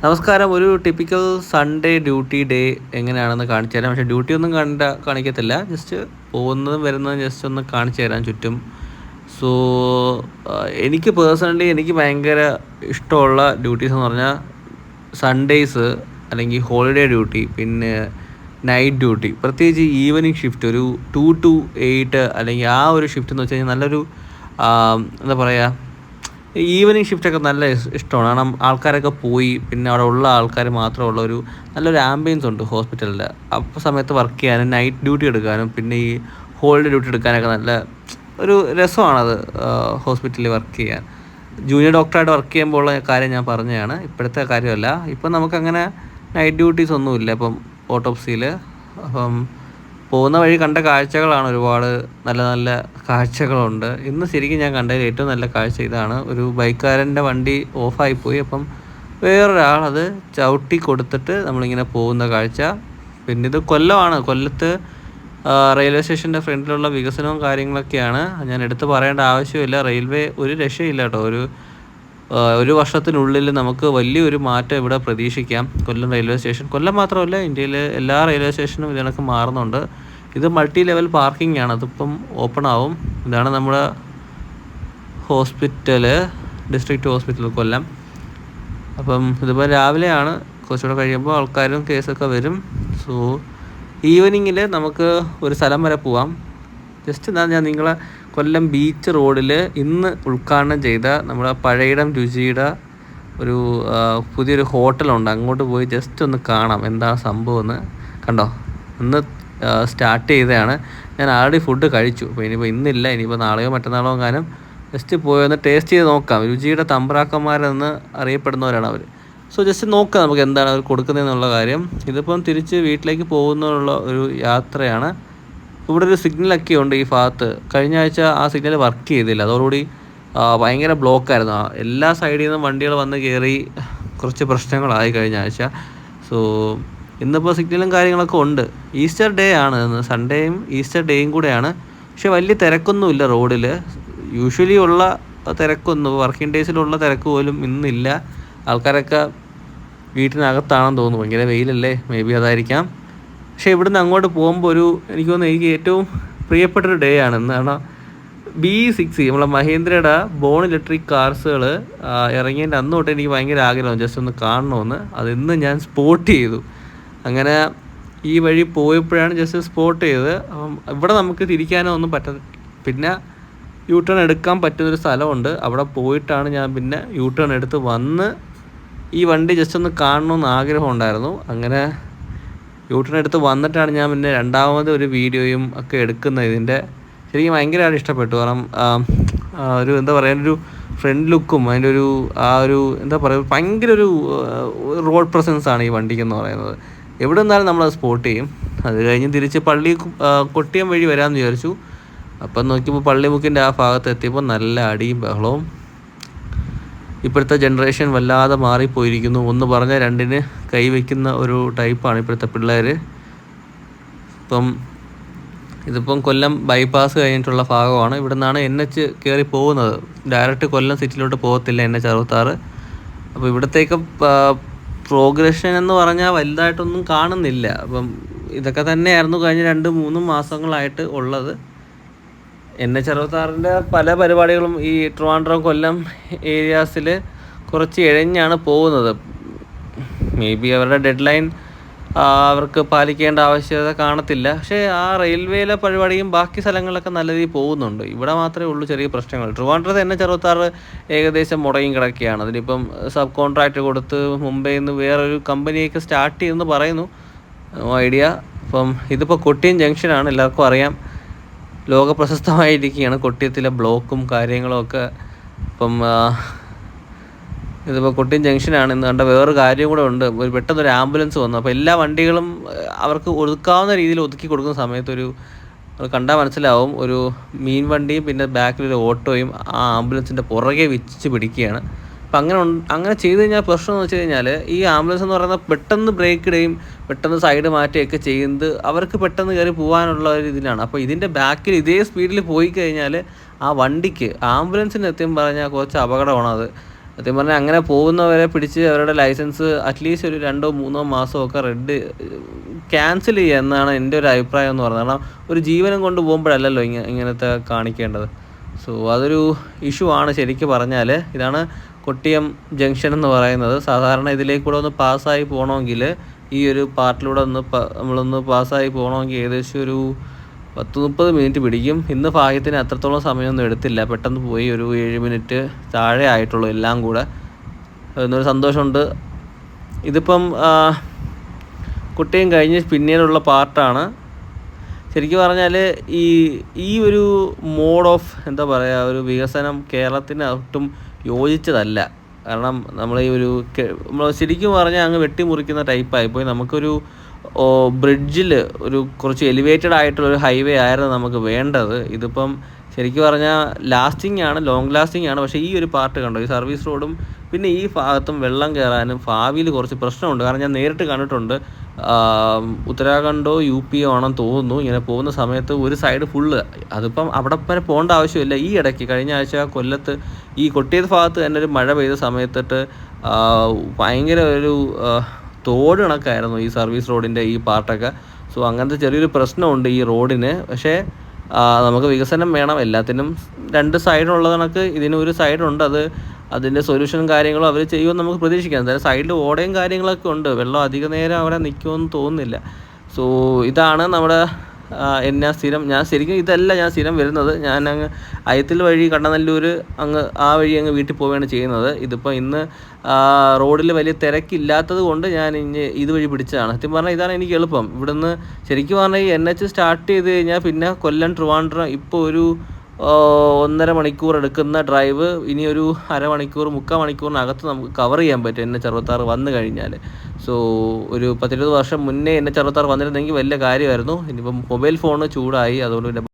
നമസ്കാരം. ഒരു typical Sunday duty day എങ്ങനെയാണെന്ന് കാണിച്ചു തരാം. പക്ഷേ ഡ്യൂട്ടി ഒന്നും കാണിക്കത്തില്ല. ജസ്റ്റ് പോകുന്നതും വരുന്നതും ജസ്റ്റ് ഒന്ന് കാണിച്ചു തരാം ചുറ്റും. സോ എനിക്ക് പേഴ്സണലി എനിക്ക് ഭയങ്കര ഇഷ്ടമുള്ള ഡ്യൂട്ടീസ് എന്ന് പറഞ്ഞാൽ സൺഡേയ്സ് അല്ലെങ്കിൽ ഹോളിഡേ ഡ്യൂട്ടി, പിന്നെ നൈറ്റ് ഡ്യൂട്ടി, പ്രത്യേകിച്ച് ഈവനിങ് ഷിഫ്റ്റ് ഒരു 2 to 8 അല്ലെങ്കിൽ ആ ഒരു ഷിഫ്റ്റ് എന്ന് വെച്ച് കഴിഞ്ഞാൽ നല്ലൊരു എന്താ പറയുക, ഈവനിങ് ഷിഫ്റ്റൊക്കെ നല്ല ഇഷ്ടമാണ്. കാരണം ആൾക്കാരൊക്കെ പോയി പിന്നെ അവിടെ ഉള്ള ആൾക്കാർ മാത്രമുള്ള നല്ലൊരു ആംബിയൻസ് ഉണ്ട് ഹോസ്പിറ്റലിൽ. അപ്പോൾ സമയത്ത് വർക്ക് ചെയ്യാനും നൈറ്റ് ഡ്യൂട്ടി എടുക്കാനും പിന്നെ ഈ ഹോളിഡേ ഡ്യൂട്ടി എടുക്കാനൊക്കെ നല്ല ഒരു രസമാണത് ഹോസ്പിറ്റലിൽ വർക്ക് ചെയ്യാൻ. ജൂനിയർ ഡോക്ടറായിട്ട് വർക്ക് ചെയ്യുമ്പോൾ ഉള്ള കാര്യം ഞാൻ പറഞ്ഞതാണ്, ഇപ്പോഴത്തെ കാര്യമല്ല. ഇപ്പം നമുക്കങ്ങനെ നൈറ്റ് ഡ്യൂട്ടീസ് ഒന്നുമില്ല ഇപ്പം ഓട്ടോപ്സിയിൽ. അപ്പം പോകുന്ന വഴി കണ്ട കാഴ്ചകളാണ്, ഒരുപാട് നല്ല നല്ല കാഴ്ചകളുണ്ട്. ഇന്ന് ശരിക്കും ഞാൻ കണ്ടതിൽ ഏറ്റവും നല്ല കാഴ്ച ഇതാണ്. ഒരു ബൈക്കുകാരൻ്റെ വണ്ടി ഓഫായിപ്പോയി, അപ്പം വേറൊരാളത് ചവിട്ടി കൊടുത്തിട്ട് നമ്മളിങ്ങനെ പോകുന്ന കാഴ്ച. പിന്നെ ഇത് കൊല്ലമാണ്. കൊല്ലത്ത് റെയിൽവേ സ്റ്റേഷൻ്റെ ഫ്രണ്ടിലുള്ള വികസനവും കാര്യങ്ങളൊക്കെയാണ്. ഞാൻ എടുത്ത് പറയേണ്ട ആവശ്യമില്ല. റെയിൽവേ ഒരു രക്ഷയില്ല കേട്ടോ. ഒരു വർഷത്തിനുള്ളിൽ നമുക്ക് വലിയൊരു മാറ്റം ഇവിടെ പ്രതീക്ഷിക്കാം. കൊല്ലം റെയിൽവേ സ്റ്റേഷൻ, കൊല്ലം മാത്രമല്ല ഇന്ത്യയിൽ എല്ലാ റെയിൽവേ സ്റ്റേഷനും ഇതിനൊക്കെ മാറുന്നുണ്ട്. ഇത് മൾട്ടി ലെവൽ പാർക്കിംഗ് ആണ്, അതിപ്പം ഓപ്പൺ ആവും. ഇതാണ് നമ്മുടെ ഹോസ്പിറ്റല്, ഡിസ്ട്രിക്റ്റ് ഹോസ്പിറ്റൽ കൊല്ലം. അപ്പം ഇതിപ്പോൾ രാവിലെയാണ്, കുറച്ചുകൂടെ കഴിയുമ്പോൾ ആൾക്കാരും കേസൊക്കെ വരും. സോ ഈവനിങ്ങിൽ നമുക്ക് ഒരു സ്ഥലം വരെ പോവാം. ജസ്റ്റ് ഞാൻ നിങ്ങളെ കൊല്ലം ബീച്ച് റോഡിൽ ഇന്ന് ഉദ്ഘാടനം ചെയ്ത നമ്മുടെ പഴയിടം രുചിയുടെ ഒരു പുതിയൊരു ഹോട്ടലുണ്ട്. അങ്ങോട്ട് പോയി ജസ്റ്റ് ഒന്ന് കാണാം എന്താണ് സംഭവം എന്ന്. കണ്ടോ, ഇന്ന് സ്റ്റാർട്ട് ചെയ്തതാണ്. ഞാൻ ആൾറെഡി ഫുഡ് കഴിച്ചു. അപ്പോൾ ഇനിയിപ്പോൾ ഇന്നില്ല, ഇനിയിപ്പോൾ നാളെയോ മറ്റന്നാളോ എങ്ങാനും ജസ്റ്റ് പോയി ഒന്ന് ടേസ്റ്റ് ചെയ്ത് നോക്കാം. രുചിയുടെ തമ്പ്രാക്കന്മാരെന്ന് അറിയപ്പെടുന്നവരാണ് അവർ. സോ ജസ്റ്റ് നോക്കാം നമുക്ക് എന്താണ് അവർ കൊടുക്കുന്നതെന്നുള്ള കാര്യം. ഇതിപ്പം തിരിച്ച് വീട്ടിലേക്ക് പോകുന്നതിനുള്ള ഒരു യാത്രയാണ്. ഇവിടെ ഒരു സിഗ്നലൊക്കെ ഉണ്ട് ഈ ഭാഗത്ത്. കഴിഞ്ഞ ആഴ്ച ആ സിഗ്നൽ വർക്ക് ചെയ്തില്ല, അതോടുകൂടി ഭയങ്കര ബ്ലോക്കായിരുന്നു. എല്ലാ സൈഡിൽ നിന്നും വണ്ടികൾ വന്ന് കയറി കുറച്ച് പ്രശ്നങ്ങളായി കഴിഞ്ഞ ആഴ്ച. സോ ഇന്നിപ്പോൾ സിഗ്നലും കാര്യങ്ങളൊക്കെ ഉണ്ട്. ഈസ്റ്റർ ഡേ ആണ് ഇന്ന്, സൺഡേയും ഈസ്റ്റർ ഡേയും കൂടെയാണ്. പക്ഷേ വലിയ തിരക്കൊന്നുമില്ല റോഡിൽ. യൂഷ്വലി ഉള്ള തിരക്കൊന്നും, വർക്കിംഗ് ഡേയ്സിലുള്ള തിരക്ക് പോലും ഇന്നില്ല. ആൾക്കാരൊക്കെ വീട്ടിനകത്താണെന്ന് തോന്നുന്നു, ഭയങ്കര വെയിലല്ലേ, മേ ബി അതായിരിക്കാം. പക്ഷേ ഇവിടുന്ന് അങ്ങോട്ട് പോകുമ്പോൾ എനിക്ക് തോന്നുന്നു എനിക്ക് ഏറ്റവും പ്രിയപ്പെട്ടൊരു ഡേ ആണ് ഇന്ന്. കാരണം BE6 നമ്മളെ മഹീന്ദ്രയുടെ ബോൺ ഇലക്ട്രിക് കാർസുകൾ ഇറങ്ങിയതിൻ്റെ അന്ന് തൊട്ട് എനിക്ക് ഭയങ്കര ആഗ്രഹം ജസ്റ്റ് ഒന്ന് കാണണമെന്ന്. അത് ഇന്ന് ഞാൻ സ്പോട്ട് ചെയ്തു. അങ്ങനെ ഈ വഴി പോയപ്പോഴാണ് ജസ്റ്റ് സ്പോട്ട് ചെയ്തത്. അപ്പം ഇവിടെ നമുക്ക് തിരിക്കാനോ ഒന്നും പിന്നെ യു ടേൺ എടുക്കാൻ പറ്റുന്നൊരു സ്ഥലമുണ്ട്. അവിടെ പോയിട്ടാണ് ഞാൻ പിന്നെ യു ടേൺ എടുത്ത് വന്ന് ഈ വണ്ടി ജസ്റ്റ് ഒന്ന് കാണണമെന്ന് ആഗ്രഹം ഉണ്ടായിരുന്നു. അങ്ങനെ യു ടേൺ എടുത്ത് വന്നിട്ടാണ് ഞാൻ പിന്നെ രണ്ടാമത് ഒരു വീഡിയോയും ഒക്കെ എടുക്കുന്നത്. ഇതിൻ്റെ ശരിക്കും ഭയങ്കരമായിട്ട് ഇഷ്ടപ്പെട്ടു. കാരണം എന്താ പറയുക, ഒരു ഫ്രണ്ട് ലുക്കും അതിൻ്റെ ഒരു എന്താ പറയുക, ഭയങ്കര ഒരു റോഡ് പ്രസൻസ് ആണ് ഈ വണ്ടിക്കെന്ന് പറയുന്നത്. എവിടെ നിന്നാലും നമ്മളത് സ്പോട്ട് ചെയ്യും. അത് കഴിഞ്ഞ് തിരിച്ച് കൊട്ടിയം വഴി വരാമെന്ന് വിചാരിച്ചു. അപ്പം നോക്കിയപ്പോൾ പള്ളിമുക്കിൻ്റെ ആ ഭാഗത്ത് എത്തിയപ്പോൾ നല്ല അടിയും ബഹളവും. ഇപ്പോഴത്തെ ജനറേഷൻ വല്ലാതെ മാറിപ്പോയിരിക്കുന്നു. ഒന്ന് പറഞ്ഞാൽ രണ്ടിന് കൈവയ്ക്കുന്ന ഒരു ടൈപ്പാണ് ഇപ്പോഴത്തെ പിള്ളേർ. ഇതിപ്പം കൊല്ലം ബൈപ്പാസ് കഴിഞ്ഞിട്ടുള്ള ഭാഗമാണ്. ഇവിടെ നിന്നാണ് NH കയറി പോകുന്നത്. ഡയറക്റ്റ് കൊല്ലം സിറ്റിയിലോട്ട് പോകത്തില്ല NH 66. അപ്പോൾ ഇവിടത്തേക്ക് പ്രോഗ്രഷൻ എന്ന് പറഞ്ഞാൽ വലുതായിട്ടൊന്നും കാണുന്നില്ല. അപ്പം ഇതൊക്കെ തന്നെയായിരുന്നു കഴിഞ്ഞ 2-3 മാസങ്ങളായിട്ട് ഉള്ളത്. NH 66 പല പരിപാടികളും ഈ ട്രിവാൻഡ്രം കൊല്ലം ഏരിയാസിൽ കുറച്ച് ഇഴഞ്ഞാണ് പോകുന്നത്. മേ ബി അവരുടെ ഡെഡ് ലൈൻ അവർക്ക് പാലിക്കേണ്ട ആവശ്യകത കാണത്തില്ല. പക്ഷേ ആ റെയിൽവേയിലെ പരിപാടിയും ബാക്കി സ്ഥലങ്ങളിലൊക്കെ നല്ല രീതിയിൽ പോകുന്നുണ്ട്. ഇവിടെ മാത്രമേ ഉള്ളൂ ചെറിയ പ്രശ്നങ്ങൾ. ട്രിവാൻഡ്രത്ത് NH 66 ഏകദേശം മുടങ്ങി കിടക്കുകയാണ്. അതിനിപ്പം സബ് കോൺട്രാക്റ്റ് കൊടുത്ത് മുംബൈയിൽ നിന്ന് വേറൊരു കമ്പനിയൊക്കെ സ്റ്റാർട്ട് ചെയ്യുമെന്ന് പറയുന്നു, ഐഡിയ. അപ്പം ഇതിപ്പോൾ കൊട്ടിയം ജംഗ്ഷനാണ്, എല്ലാവർക്കും അറിയാം. ലോക പ്രശസ്തമായിരിക്കുകയാണ് കൊട്ടിയത്തിലെ ബ്ലോക്കും കാര്യങ്ങളും ഒക്കെ. ഇപ്പം ഇതിപ്പോൾ കൊട്ടിയം ജംഗ്ഷനാണ്. ഇന്ന് കണ്ട വേറൊരു കാര്യം കൂടെ ഉണ്ട്. പെട്ടെന്നൊരു ആംബുലൻസ് വന്നു. അപ്പോൾ എല്ലാ വണ്ടികളും അവർക്ക് ഒതുക്കാവുന്ന രീതിയിൽ ഒതുക്കി കൊടുക്കുന്ന സമയത്ത് കണ്ടാൽ മനസ്സിലാവും, ഒരു മീൻ വണ്ടിയും പിന്നെ ബാക്കിലൊരു ഓട്ടോയും ആ ആംബുലൻസിൻ്റെ പുറകെ വിച്ച് പിടിക്കുകയാണ്. അപ്പം അങ്ങനെ ചെയ്ത് കഴിഞ്ഞാൽ പ്രശ്നം എന്ന് വെച്ച് കഴിഞ്ഞാൽ ഈ ആംബുലൻസ് എന്ന് പറയുന്നത് പെട്ടെന്ന് ബ്രേക്ക് ഇടുകയും പെട്ടെന്ന് സൈഡ് മാറ്റുകയൊക്കെ ചെയ്യുന്നത് അവർക്ക് പെട്ടെന്ന് കയറി പോകാനുള്ള ഒരു ഇതിലാണ്. അപ്പോൾ ഇതിൻ്റെ ബാക്കിൽ ഇതേ സ്പീഡിൽ പോയി കഴിഞ്ഞാൽ ആ വണ്ടിക്ക് ആംബുലൻസിന് എത്തിയും പറഞ്ഞാൽ കുറച്ച് അപകടമാണ് അത്. സത്യം പറഞ്ഞാൽ അങ്ങനെ പോകുന്നവരെ പിടിച്ച് അവരുടെ ലൈസൻസ് അറ്റ്ലീസ്റ്റ് ഒരു 2-3 മാസമൊക്കെ ക്യാൻസൽ ചെയ്യുക എന്നാണ് എൻ്റെ ഒരു അഭിപ്രായം എന്ന് പറയുന്നത്. കാരണം ഒരു ജീവനം കൊണ്ട് പോകുമ്പോഴല്ലല്ലോ ഇങ്ങനത്തെ കാണിക്കേണ്ടത്. സോ അതൊരു ഇഷ്യൂ ആണ് ശരിക്കും പറഞ്ഞാൽ. ഇതാണ് കൊട്ടിയം ജംഗ്ഷൻ എന്ന് പറയുന്നത്. സാധാരണ ഇതിലേക്കൂടെ ഒന്ന് പാസ്സായി പോകണമെങ്കിൽ ഈ ഒരു പാർട്ടിലൂടെ നമ്മളൊന്ന് പാസ്സായി പോകണമെങ്കിൽ ഏകദേശം ഒരു 10-30 മിനിറ്റ് പിടിക്കും. ഇന്ന് ഭാഗ്യത്തിന് അത്രത്തോളം സമയമൊന്നും എടുത്തില്ല, പെട്ടെന്ന് പോയി. ഒരു 7 മിനിറ്റ് താഴെ ആയിട്ടുള്ളൂ എല്ലാം കൂടെ. എന്നൊരു സന്തോഷമുണ്ട്. ഇതിപ്പം കൊട്ടിയം കഴിഞ്ഞ് പിന്നീടുള്ള പാർട്ടാണ്. ശരിക്കും പറഞ്ഞാൽ ഈ ഒരു മോഡ് ഓഫ് എന്താ പറയുക, ഒരു വികസനം കേരളത്തിന് ഒട്ടും യോജിച്ചതല്ല. കാരണം നമ്മൾ ശരിക്കും പറഞ്ഞാൽ അങ്ങ് വെട്ടിമുറിക്കുന്ന ടൈപ്പായിപ്പോയി. നമുക്കൊരു ബ്രിഡ്ജിൽ ഒരു കുറച്ച് എലിവേറ്റഡ് ആയിട്ടുള്ളൊരു ഹൈവേ ആയിരുന്നു നമുക്ക് വേണ്ടത്. ഇതിപ്പം ശരിക്കും പറഞ്ഞാൽ ലോങ് ലാസ്റ്റിംഗ് ആണ്. പക്ഷേ ഈ ഒരു പാർട്ട് കണ്ടോ, ഈ സർവീസ് റോഡും പിന്നെ ഈ ഭാഗത്തും വെള്ളം കയറാനും ഭാവിയിൽ കുറച്ച് പ്രശ്നമുണ്ട്. കാരണം ഞാൻ നേരിട്ട് കണ്ടിട്ടുണ്ട്. ഉത്തരാഖണ്ഡോ UP ആണെന്ന് തോന്നുന്നു. ഇങ്ങനെ പോകുന്ന സമയത്ത് ഒരു സൈഡ് ഫുള്ള്, അതിപ്പം അവിടെ വരെ പോകേണ്ട ആവശ്യമില്ല. ഈ ഇടയ്ക്ക് കഴിഞ്ഞ ആഴ്ച കൊല്ലത്ത് ഈ കൊട്ടിയത് ഭാഗത്ത് തന്നെ ഒരു മഴ പെയ്ത സമയത്തിട്ട് ഭയങ്കര ഒരു തോട് കണക്കായിരുന്നു ഈ സർവീസ് റോഡിൻ്റെ ഈ പാർട്ടൊക്കെ. സോ അങ്ങനത്തെ ചെറിയൊരു പ്രശ്നമുണ്ട് ഈ റോഡിന്. പക്ഷേ നമുക്ക് വികസനം വേണം. എല്ലാത്തിനും 2 സൈഡുള്ള കണക്ക് ഇതിന് ഒരു സൈഡുണ്ട്. അതിൻ്റെ സൊല്യൂഷനും കാര്യങ്ങളും അവർ ചെയ്യുമെന്ന് നമുക്ക് പ്രതീക്ഷിക്കാം. എന്തായാലും സൈഡിൽ ഓടയും കാര്യങ്ങളൊക്കെ ഉണ്ട്. വെള്ളം അധിക നേരം അവിടെ നിൽക്കുമെന്ന് തോന്നുന്നില്ല. സോ ഇതാണ് നമ്മുടെ ഞാൻ സ്ഥിരം വരുന്നത്. ഞാൻ അങ്ങ് അയത്തിൽ വഴി കണ്ണനല്ലൂർ ആ വഴി അങ്ങ് വീട്ടിൽ പോവുകയാണ് ചെയ്യുന്നത്. ഇതിപ്പോൾ ഇന്ന് റോഡിൽ വലിയ തിരക്കില്ലാത്തത് കൊണ്ട് ഞാൻ ഇതുവഴി പിടിച്ചതാണ്. സത്യം പറഞ്ഞാൽ ഇതാണ് എനിക്ക് എളുപ്പം. ഇവിടുന്ന് ശരിക്കും പറഞ്ഞാൽ ഈ NH സ്റ്റാർട്ട് ചെയ്ത് കഴിഞ്ഞാൽ പിന്നെ കൊല്ലം ട്രിവാൻഡ്രം ഇപ്പോൾ ഒരു 1.5 മണിക്കൂർ എടുക്കുന്ന ഡ്രൈവ് ഇനി ഒരു 3/4 മണിക്കൂറിനകത്ത് നമുക്ക് കവർ ചെയ്യാൻ പറ്റും NH 66 വന്നു കഴിഞ്ഞാൽ. സോ ഒരു 10-20 വർഷം മുന്നേ NH 66 വന്നിരുന്നെങ്കിൽ വലിയ കാര്യമായിരുന്നു. ഇനിയിപ്പം മൊബൈൽ ഫോൺ ചൂടായി, അതുകൊണ്ട് പിന്നെ